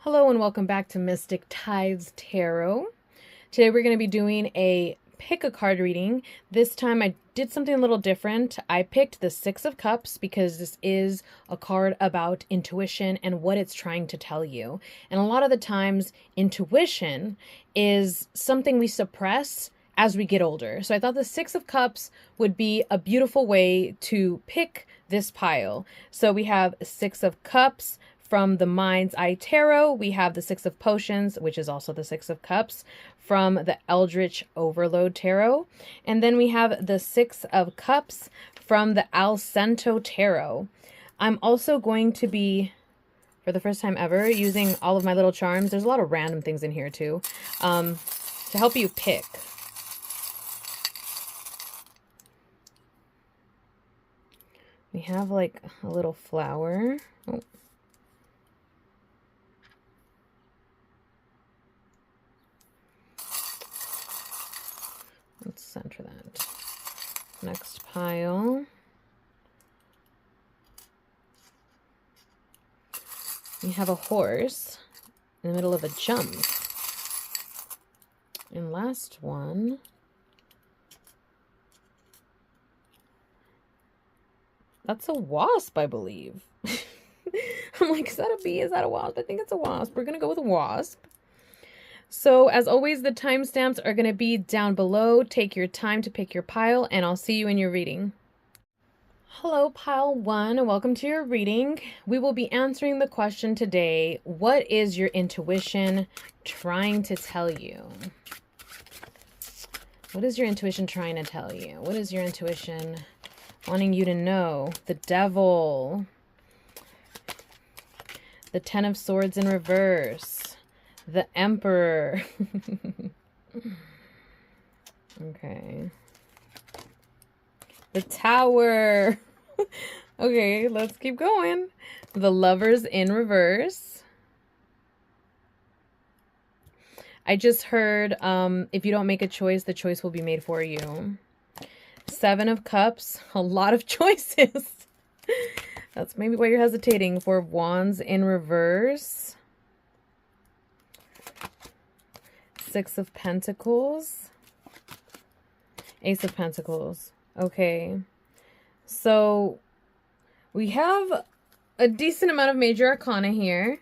Hello and welcome back to Mystic Tides Tarot. Today we're going to be doing a pick a card reading. This time I did something a little different. I picked the Six of Cups because this is a card about intuition and what it's trying to tell you. And a lot of the times intuition is something we suppress as we get older. So I thought the Six of Cups would be a beautiful way to pick this pile. So we have Six of Cups. From the Mind's Eye Tarot, we have the Six of Potions, which is also the Six of Cups, from the Eldritch Overload Tarot. And then we have the Six of Cups from the Alcento Tarot. I'm also going to be, for the first time ever, using all of my little charms. There's a lot of random things in here too, to help you pick. We have like a little flower. Oh. Let's center that. Next pile. We have a horse in the middle of a jump. And last one. That's a wasp, I believe. I'm like, is that a bee? Is that a wasp? I think it's a wasp. We're going to go with a wasp. So, as always, the timestamps are going to be down below. Take your time to pick your pile, and I'll see you in your reading. Hello, Pile 1, and welcome to your reading. We will be answering the question today, what is your intuition trying to tell you? What is your intuition trying to tell you? What is your intuition wanting you to know? The Devil. The Ten of Swords in reverse. The Emperor. Okay. The Tower. Okay, let's keep going. The Lovers in reverse. I just heard, if you don't make a choice, the choice will be made for you. Seven of Cups. A lot of choices. That's maybe why you're hesitating. Four of Wands in reverse. Six of Pentacles. Ace of Pentacles. Okay. So we have a decent amount of major arcana here.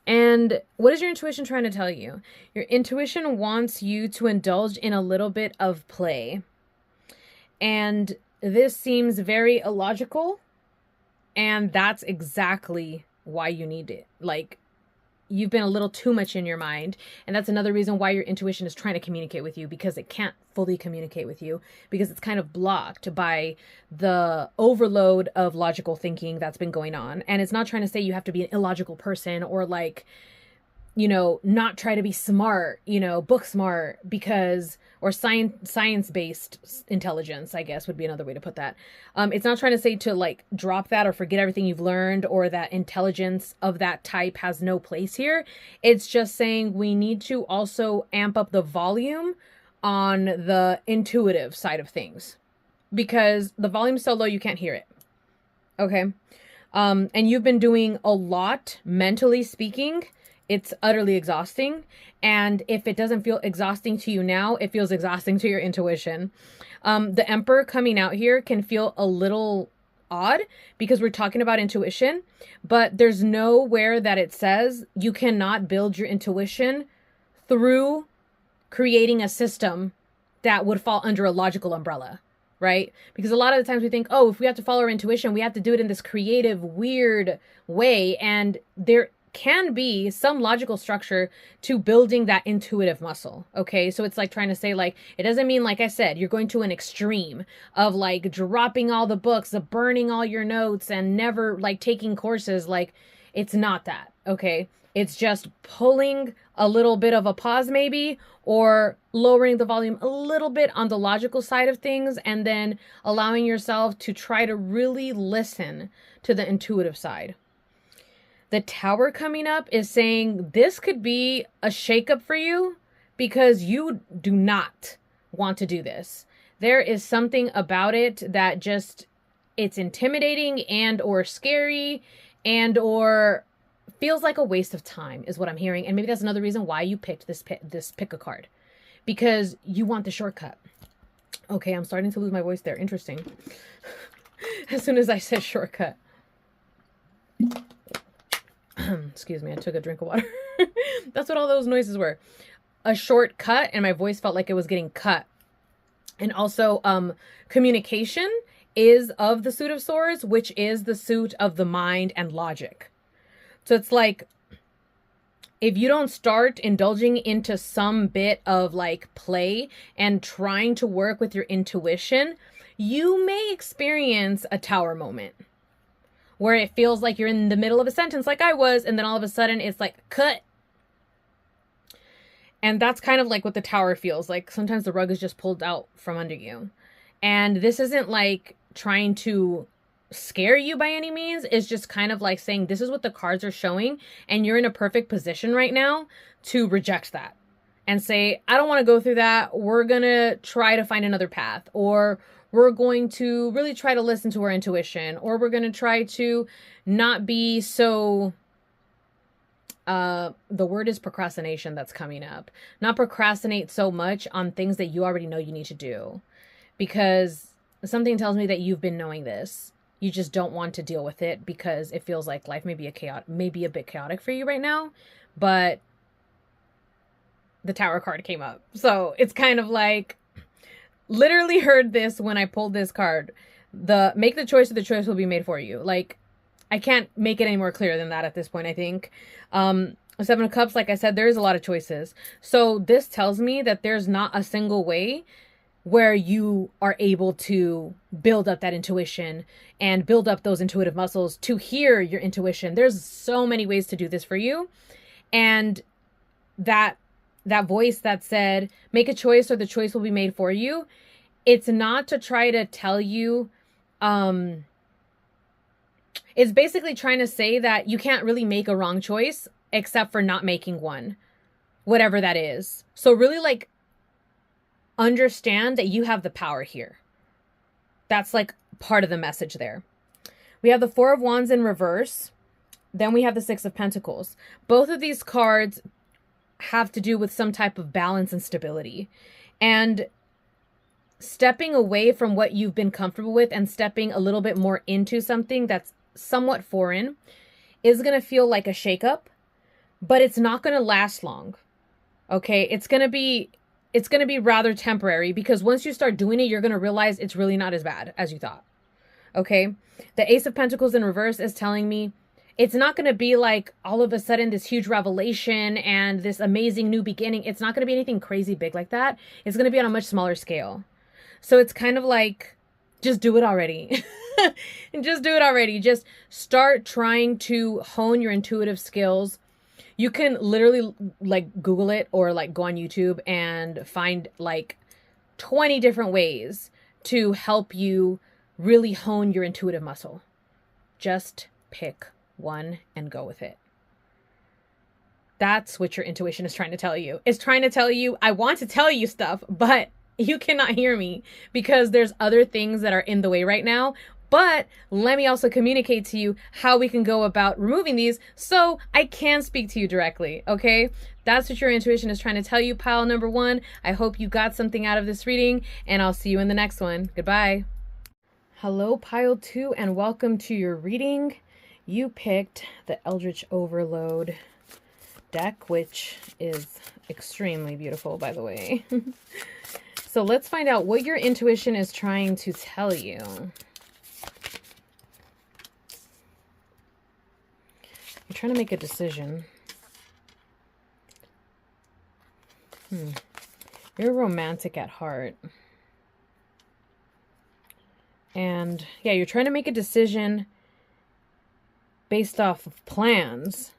And what is your intuition trying to tell you? Your intuition wants you to indulge in a little bit of play. And this seems very illogical. And that's exactly why you need it. Like, you've been a little too much in your mind. And that's another reason why your intuition is trying to communicate with you, because it can't fully communicate with you because it's kind of blocked by the overload of logical thinking that's been going on. And it's not trying to say you have to be an illogical person or like, you know, not try to be smart, you know, book smart because, or science-based intelligence, I guess would be another way to put that. It's not trying to say to like drop that or forget everything you've learned or that intelligence of that type has no place here. It's just saying we need to also amp up the volume on the intuitive side of things because the volume's so low you can't hear it. Okay. And you've been doing a lot mentally speaking. It's utterly exhausting. And if it doesn't feel exhausting to you now, it feels exhausting to your intuition. The Emperor coming out here can feel a little odd because we're talking about intuition, but there's nowhere that it says you cannot build your intuition through creating a system that would fall under a logical umbrella, right? Because a lot of the times we think, oh, if we have to follow our intuition, we have to do it in this creative, weird way. And there can be some logical structure to building that intuitive muscle. Okay. So it's like trying to say, like, it doesn't mean, like I said, you're going to an extreme of like dropping all the books, of burning all your notes and never like taking courses. Like, it's not that. Okay. It's just pulling a little bit of a pause maybe, or lowering the volume a little bit on the logical side of things, and then allowing yourself to try to really listen to the intuitive side. The Tower coming up is saying this could be a shakeup for you because you do not want to do this. There is something about it that just, it's intimidating and or scary and or feels like a waste of time is what I'm hearing. And maybe that's another reason why you picked this pick a card, because you want the shortcut. Okay, I'm starting to lose my voice there. Interesting. As soon as I said shortcut. Excuse me, I took a drink of water. That's what all those noises were. A shortcut, and my voice felt like it was getting cut. And also, communication is of the suit of swords, which is the suit of the mind and logic. So it's like, if you don't start indulging into some bit of like play and trying to work with your intuition, you may experience a tower moment where it feels like you're in the middle of a sentence like I was, and then all of a sudden it's like, cut. And that's kind of like what the tower feels like. Sometimes the rug is just pulled out from under you. And this isn't like trying to scare you by any means. It's just kind of like saying, this is what the cards are showing, and you're in a perfect position right now to reject that and say, I don't want to go through that. We're going to try to find another path, or we're going to really try to listen to our intuition, or we're going to try to not be so, the word is procrastination that's coming up. Not procrastinate so much on things that you already know you need to do, because something tells me that you've been knowing this. You just don't want to deal with it because it feels like life may be a bit chaotic for you right now. But the Tower card came up. So it's kind of like, literally heard this when I pulled this card. Make the choice, or the choice will be made for you. Like, I can't make it any more clear than that at this point, I think. Seven of Cups, like I said, there's a lot of choices. So this tells me that there's not a single way where you are able to build up that intuition and build up those intuitive muscles to hear your intuition. There's so many ways to do this for you. And that voice that said, make a choice or the choice will be made for you. It's not to try to tell you, it's basically trying to say that you can't really make a wrong choice except for not making one, whatever that is. So really, like, understand that you have the power here. That's like part of the message there. We have the Four of Wands in reverse. Then we have the Six of Pentacles. Both of these cards have to do with some type of balance and stability. And stepping away from what you've been comfortable with and stepping a little bit more into something that's somewhat foreign is going to feel like a shakeup, but it's not going to last long. Okay? It's going to be rather temporary, because once you start doing it, you're going to realize it's really not as bad as you thought. Okay? The Ace of Pentacles in reverse is telling me it's not going to be like all of a sudden this huge revelation and this amazing new beginning. It's not going to be anything crazy big like that. It's going to be on a much smaller scale. So it's kind of like, just do it already. Just do it already. Just start trying to hone your intuitive skills. You can literally like Google it, or like go on YouTube and find like 20 different ways to help you really hone your intuitive muscle. Just pick one and go with it. That's what your intuition is trying to tell you. It's trying to tell you, I want to tell you stuff, but you cannot hear me because there's other things that are in the way right now. But let me also communicate to you how we can go about removing these so I can speak to you directly, okay? That's what your intuition is trying to tell you, pile number one. I hope you got something out of this reading, and I'll see you in the next one. Goodbye. Hello, pile two, and welcome to your reading. You picked the Eldritch Overload deck, which is extremely beautiful, by the way. So let's find out what your intuition is trying to tell you. You're trying to make a decision. You're romantic at heart. And yeah, you're trying to make a decision based off of plans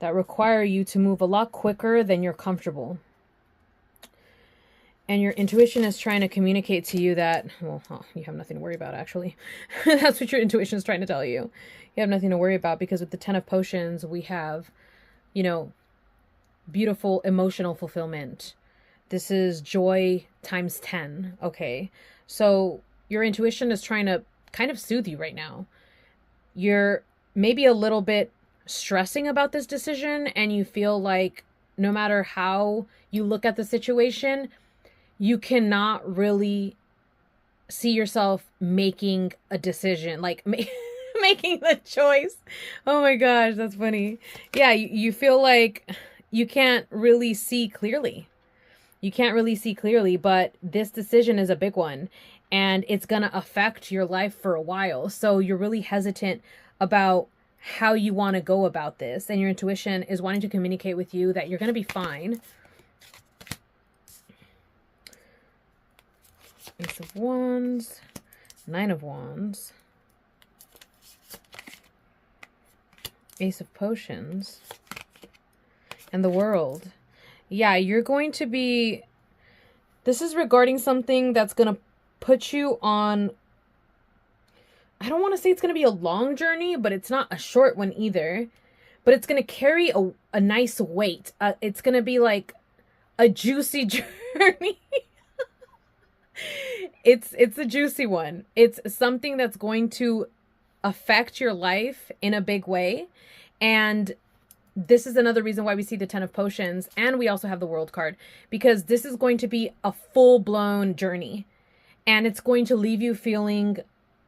that require you to move a lot quicker than you're comfortable. And your intuition is trying to communicate to you that, well, you have nothing to worry about, actually. That's what your intuition is trying to tell you. You have nothing to worry about, because with the Ten of Potions, we have, you know, beautiful emotional fulfillment. This is joy times 10, okay? So your intuition is trying to kind of soothe you right now. you're maybe a little bit stressing about this decision, and you feel like no matter how you look at the situation, you cannot really see yourself making a decision, like making the choice. Oh my gosh, that's funny. Yeah, you feel like you can't really see clearly. You can't really see clearly, but this decision is a big one, and it's going to affect your life for a while. So you're really hesitant about how you want to go about this, and your intuition is wanting to communicate with you that you're going to be fine. Ace of Wands, Nine of Wands, Ace of Potions, and the World. Yeah, you're going to be, this is regarding something that's going to put you on, I don't want to say it's going to be a long journey, but it's not a short one either. But it's going to carry a nice weight. It's going to be like a juicy journey. It's a juicy one. It's something that's going to affect your life in a big way. And this is another reason why we see the Ten of Potions, and we also have the World card, because this is going to be a full-blown journey, and it's going to leave you feeling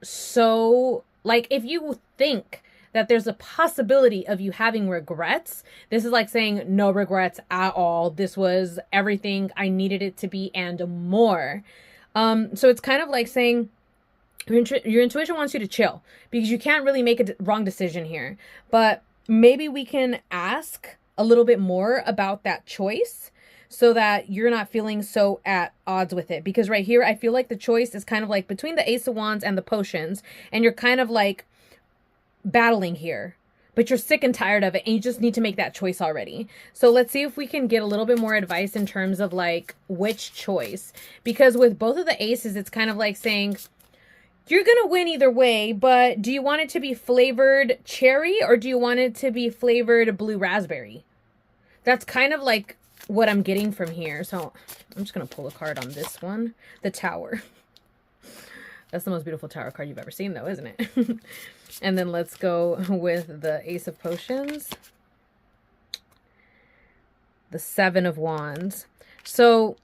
so, like, if you think that there's a possibility of you having regrets, this is like saying no regrets at all. This was everything I needed it to be and more. So it's kind of like saying your intuition wants you to chill, because you can't really make a wrong decision here, but maybe we can ask a little bit more about that choice so that you're not feeling so at odds with it. Because right here, I feel like the choice is kind of like between the Ace of Wands and the Potions, and you're kind of like battling here, but you're sick and tired of it, and you just need to make that choice already. So let's see if we can get a little bit more advice in terms of like which choice, because with both of the aces, it's kind of like saying, you're going to win either way, but do you want it to be flavored cherry, or do you want it to be flavored blue raspberry? That's kind of like what I'm getting from here. So I'm just going to pull a card on this one. The Tower. That's the most beautiful Tower card you've ever seen, though, isn't it? And then let's go with the Ace of Potions. The Seven of Wands. So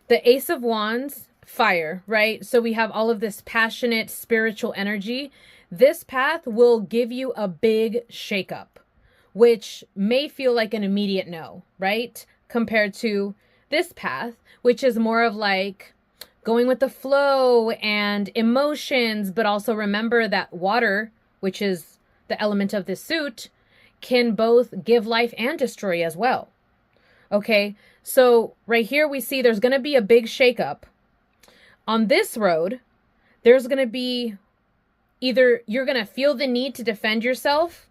the Ace of Wands, fire, right? So we have all of this passionate spiritual energy. This path will give you a big shakeup, which may feel like an immediate no, right? Compared to this path, which is more of like going with the flow and emotions, but also remember that water, which is the element of this suit, can both give life and destroy as well. Okay, so right here we see there's going to be a big shakeup. On this road, there's going to be either you're going to feel the need to defend yourself,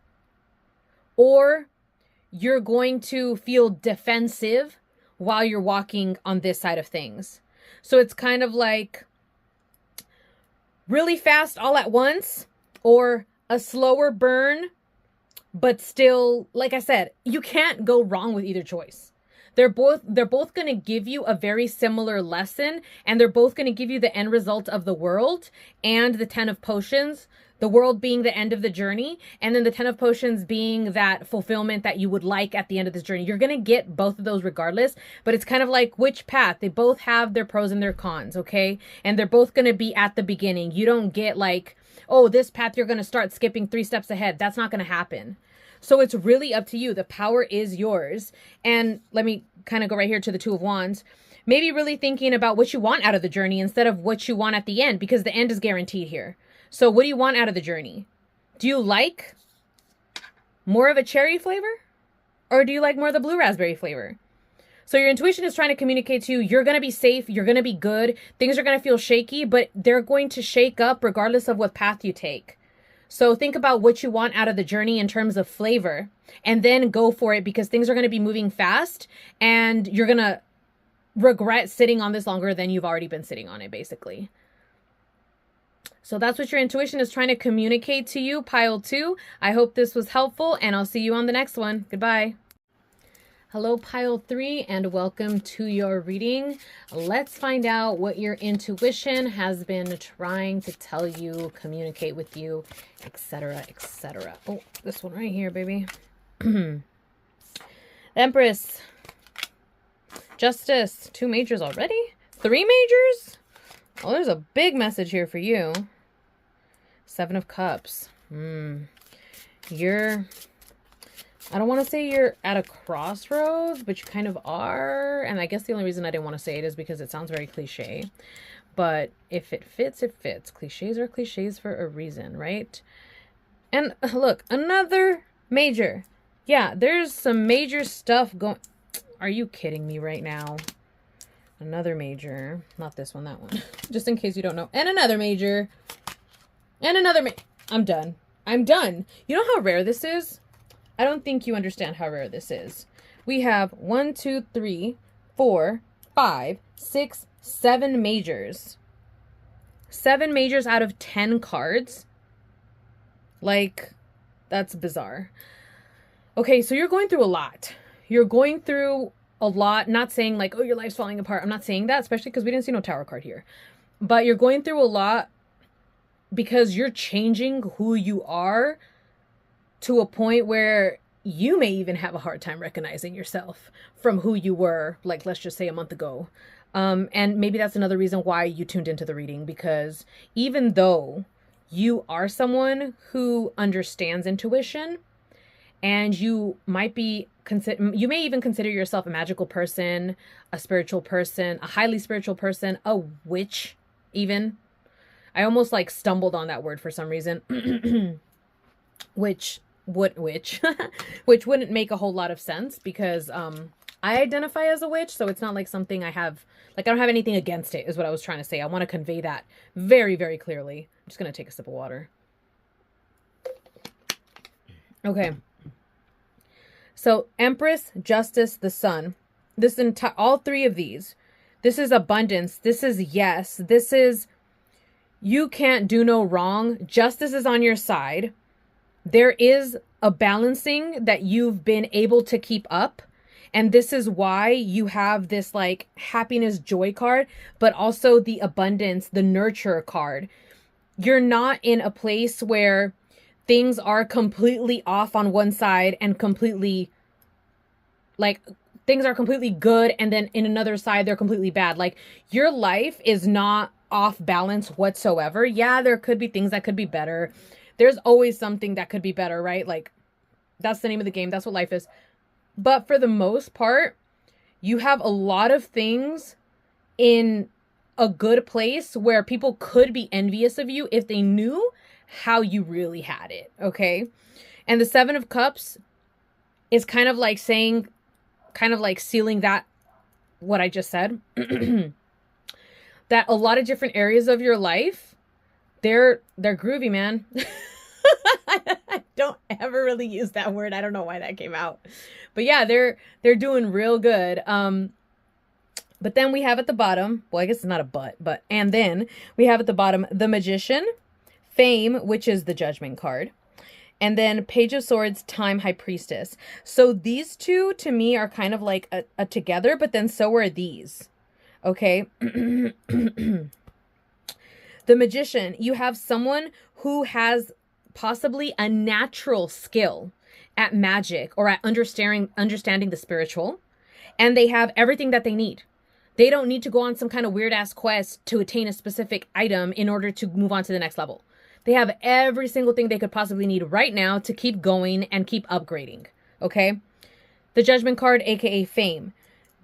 or you're going to feel defensive while you're walking on this side of things. So it's kind of like really fast all at once, or a slower burn, but still, like I said, you can't go wrong with either choice. They're both going to give you a very similar lesson, and they're both going to give you the end result of the World and the Ten of Potions. The World being the end of the journey, and then the Ten of Potions being that fulfillment that you would like at the end of this journey. You're going to get both of those regardless, but it's kind of like which path. They both have their pros and their cons, okay? And they're both going to be at the beginning. You don't get like, oh, this path you're going to start skipping 3 steps ahead. That's not going to happen. So it's really up to you. The power is yours. And let me kind of go right here to the Two of Wands. Maybe really thinking about what you want out of the journey instead of what you want at the end, because the end is guaranteed here. So what do you want out of the journey? Do you like more of a cherry flavor, or do you like more of the blue raspberry flavor? So your intuition is trying to communicate to you, you're going to be safe, you're going to be good, things are going to feel shaky, but they're going to shake up regardless of what path you take. So think about what you want out of the journey in terms of flavor, and then go for it, because things are going to be moving fast, and you're going to regret sitting on this longer than you've already been sitting on it, basically. So that's what your intuition is trying to communicate to you, pile 2. I hope this was helpful, and I'll see you on the next one. Goodbye. Hello, pile 3, and welcome to your reading. Let's find out what your intuition has been trying to tell you, communicate with you, etc., etc. Oh, this one right here, baby. Empress. Justice. 2 majors already? 3 majors? Oh, there's a big message here for you. 7 of Cups. I don't want to say you're at a crossroads, but you kind of are. And I guess the only reason I didn't want to say it is because it sounds very cliche. But if it fits, it fits. Cliches are cliches for a reason, right? And look, another major. Yeah, there's some major stuff going... Are you kidding me right now? Another major. Not this one, that one. Just in case you don't know. And another major. And another I'm done. I'm done. You know how rare this is? I don't think you understand how rare this is. We have 1, 2, 3, 4, 5, 6, 7 majors. 7 majors out of 10 cards. Like, that's bizarre. Okay, so you're going through a lot. You're going through a lot. Not saying like, oh, your life's falling apart. I'm not saying that, especially because we didn't see no tower card here. But you're going through a lot because you're changing who you are to a point where you may even have a hard time recognizing yourself from who you were, like, let's just say a month ago. And maybe that's another reason why you tuned into the reading, because even though you are someone who understands intuition, and you might be you may even consider yourself a magical person, a spiritual person, a highly spiritual person, a witch even. I almost like stumbled on that word for some reason. which wouldn't make a whole lot of sense, because I identify as a witch, so it's not like something I have, like, I don't have anything against it, is what I was trying to say. I want to convey that very, very clearly. I'm just going to take a sip of water. Okay. So Empress, Justice, the Sun. This all 3 of these. This is abundance. This is yes. This is you can't do no wrong. Justice is on your side. There is a balancing that you've been able to keep up. And this is why you have this like happiness, joy card, but also the abundance, the nurture card. You're not in a place where things are completely off on one side and completely, like, things are completely good, and then in another side they're completely bad. Like, your life is not off balance whatsoever. Yeah, there could be things that could be better. There's always something that could be better, right? Like, that's the name of the game. That's what life is. But for the most part, you have a lot of things in a good place where people could be envious of you if they knew how you really had it, okay? And the 7 of Cups is kind of like saying, kind of like sealing that, what I just said, that a lot of different areas of your life, they're groovy, man. I don't ever really use that word. I don't know why that came out. But yeah, they're doing real good. But then we have at the bottom, well, I guess it's not a but, and then we have at the bottom the Magician, Fame, which is the Judgment card, and then Page of Swords, Time, High Priestess. So these 2 to me are kind of like a together, but then so are these. Okay. The Magician, you have someone who has possibly a natural skill at magic or at understanding the spiritual, and they have everything that they need. They don't need to go on some kind of weird ass quest to attain a specific item in order to move on to the next level. They have every single thing they could possibly need right now to keep going and keep upgrading. Okay. The Judgment card, aka Fame.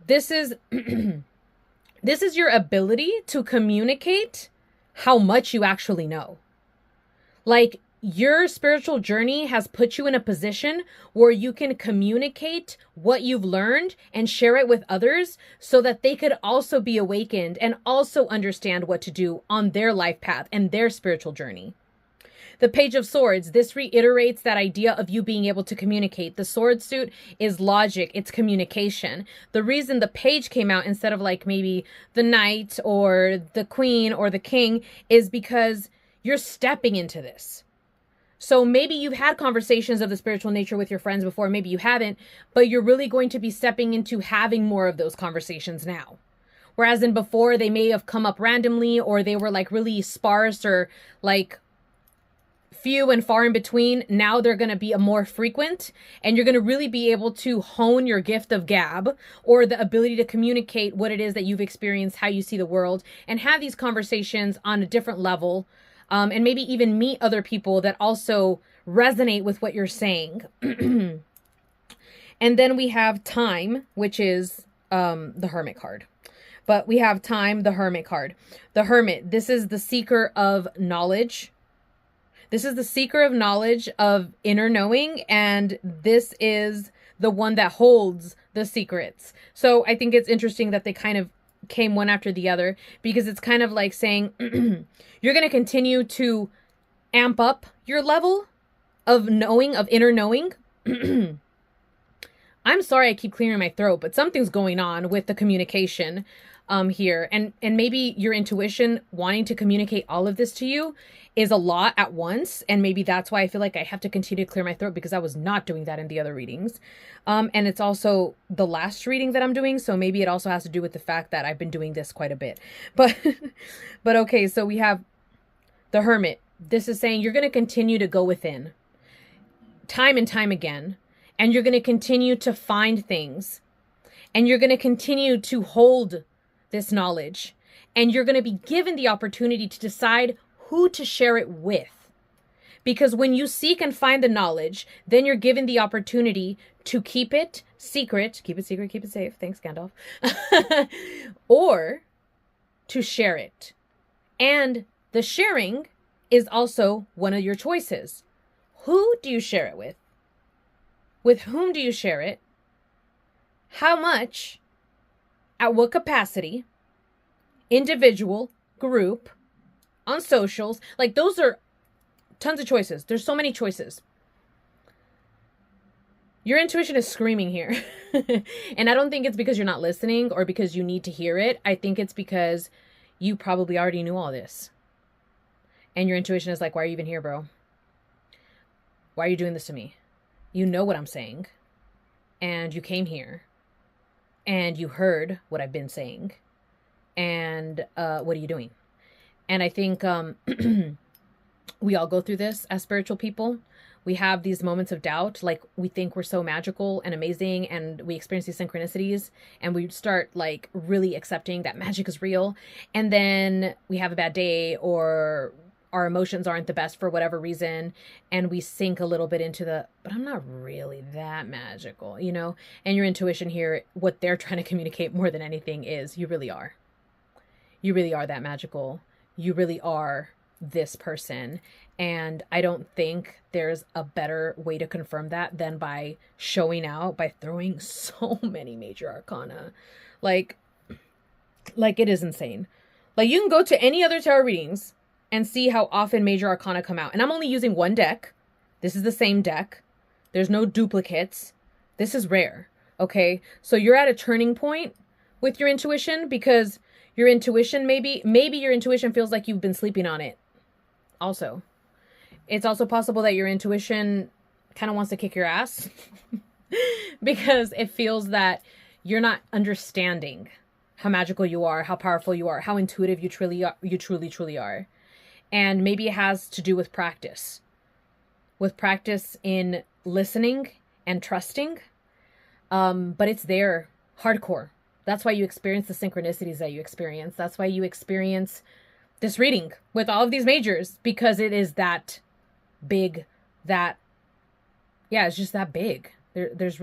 This is this is your ability to communicate how much you actually know. Like, your spiritual journey has put you in a position where you can communicate what you've learned and share it with others so that they could also be awakened and also understand what to do on their life path and their spiritual journey. The Page of Swords, this reiterates that idea of you being able to communicate. The sword suit is logic. It's communication. The reason the page came out instead of like maybe the knight or the queen or the king is because you're stepping into this. So maybe you've had conversations of the spiritual nature with your friends before, maybe you haven't, but you're really going to be stepping into having more of those conversations now. Whereas in before, they may have come up randomly, or they were like really sparse or like few and far in between. Now they're going to be a more frequent, and you're going to really be able to hone your gift of gab, or the ability to communicate what it is that you've experienced, how you see the world, and have these conversations on a different level. And maybe even meet other people that also resonate with what you're saying. And then we have time, which is the Hermit card. But we have time, the Hermit card. The Hermit, this is the seeker of knowledge. This is the seeker of knowledge, of inner knowing, and this is the one that holds the secrets. So I think it's interesting that they kind of came one after the other, because it's kind of like saying you're going to continue to amp up your level of knowing, of inner knowing. I'm sorry I keep clearing my throat, but something's going on with the communication here. And maybe your intuition wanting to communicate all of this to you is a lot at once. And maybe that's why I feel like I have to continue to clear my throat, because I was not doing that in the other readings. And it's also the last reading that I'm doing. So maybe it also has to do with the fact that I've been doing this quite a bit. But okay, so we have the Hermit. This is saying you're going to continue to go within time and time again. And you're going to continue to find things. And you're going to continue to hold this knowledge. And you're going to be given the opportunity to decide who to share it with. Because when you seek and find the knowledge, then you're given the opportunity to keep it secret. Keep it secret, keep it safe. Thanks, Gandalf. Or to share it. And the sharing is also one of your choices. Who do you share it with? With whom do you share it? How much? At what capacity? Individual, group, on socials. Like, those are tons of choices. There's so many choices. Your intuition is screaming here. And I don't think it's because you're not listening or because you need to hear it. I think it's because you probably already knew all this. And your intuition is like, why are you even here, bro? Why are you doing this to me? You know what I'm saying. And you came here. And you heard what I've been saying. And what are you doing? And I think we all go through this as spiritual people. We have these moments of doubt. Like, we think we're so magical and amazing, and we experience these synchronicities, and we start like really accepting that magic is real. And then we have a bad day, or our emotions aren't the best for whatever reason, and we sink a little bit into but I'm not really that magical, you know? And your intuition here, what they're trying to communicate more than anything is, you really are. You really are that magical. You really are this person. And I don't think there's a better way to confirm that than by showing out, by throwing so many major arcana. Like it is insane. Like, you can go to any other tarot readings and see how often major arcana come out. And I'm only using one deck. This is the same deck. There's no duplicates. This is rare. Okay. So you're at a turning point with your intuition, because your intuition, maybe your intuition feels like you've been sleeping on it. Also, it's also possible that your intuition kind of wants to kick your ass because it feels that you're not understanding how magical you are, how powerful you are, how intuitive you truly are. And maybe it has to do with practice in listening and trusting. But it's there, hardcore. That's why you experience the synchronicities that you experience. That's why you experience this reading with all of these majors, because it is that big, it's just that big. There's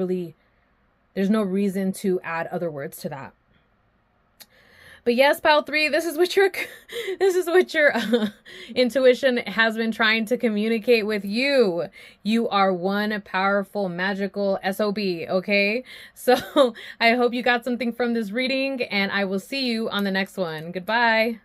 no reason to add other words to that. But yes, pile 3, this is what your intuition has been trying to communicate with you. You are one powerful, magical SOB, okay? So I hope you got something from this reading, and I will see you on the next one. Goodbye.